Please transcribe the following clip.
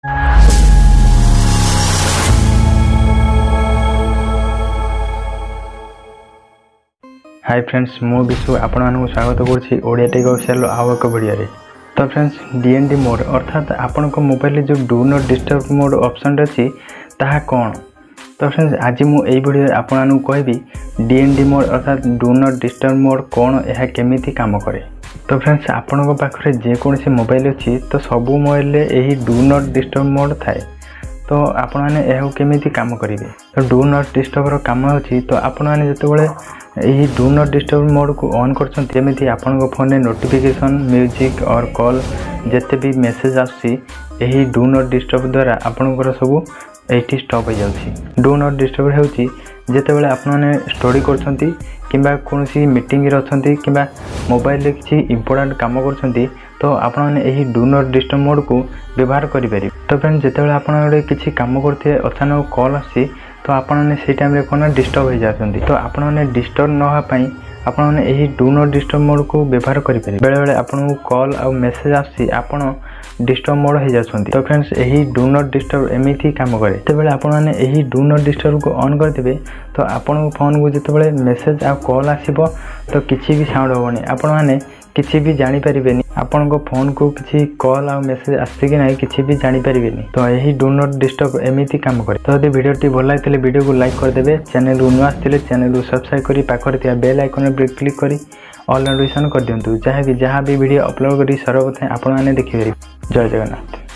Hi friends, मु विशु आपण मानक स्वागत करुच्ची ओडिया टेक ऑफिशियल आउ एक वीडियो रे। तो फ्रेंड्स डीएनडी मोड अर्थात आपण मोबाइल जो do not disturb mode option अच्छी ताहा कौन। तो फ्रेंड्स आज मु एई वीडियो आपण मानक कहबी डीएनडी मोड अर्थात डू नॉट डिस्टर्ब मोड कौन, यह केमिति काम करे। तो फ्रेंड्स आपण पाखे जेकोसी मोबाइल अच्छी तो सबू मोबाइल यही डू नॉट डिस्टर्ब मोड थाए। तो आपण मैंने यह केमिति काम करेंगे। तो डू नॉट डिस्टर्ब काम अच्छी तो आपण मैंने जितेबाला यही डू नॉट डिस्टर्ब मोड को ऑन करमती आपण फोन में नोटिफिकेशन म्यूजिक और कॉल जिते भी मेसेज आसी डू नॉट डिस्टर्ब द्वारा आपणकर सब ये स्टॉप हो जाऊँगी। डू नॉट डिस्टर्ब होती जितेबाला आपने स्टडी करछंती किंबा कौन मीटिंग अच्छा कि मोबाइल किसी इंपोर्टेंट काम कर तो आपने यही डू नॉट डिस्टर्ब मोड को व्यवहार करें। तो फ्रेंड जितेबाला आप किसी काम करते अचानक कॉल आसी तो आपने से टाइम कौन डिस्टर्ब हो जाती। तो आपने डिस्टर्ब नापी आपने यही डू नॉट डिस्टर्ब मोड को व्यवहार करें। बेले बेले आपको कॉल आउ मेसेज आसी आपन डिस्टर्ब मोड हो जाती। तो फ्रेंड्स यही डू नॉट डिस्टर्ब एमती काम करे। जितेबाला आपने यही डू नॉट डिस्टर्ब को ऑन करदे तो आपण फोन को जितेबाला मेसेज आ कॉल आसीबो तो किसी भी साउंड होनी आपण मैंने किसी भी जानी परिबेनी। आपण को फोन को किसी कॉल आ मेसेज आसी कि ना किसी भी जानी परिबेनी। तो यही डू नॉट डिस्टर्ब एमती काम करे। तो यदि वीडियो भल लगे वीडियो को लाइक करदे, चैनल को नुआ आसते चैनल को सब्सक्राइब करी पाखरे थिया बेल आइकन पर क्लिक करी ऑल नोटिफिकेशन कर दियंतु। जहाँ भी वीडियो अपलोड करी सर्वप्रथम आपण मैंने देखिपारे। जय जगन्नाथ।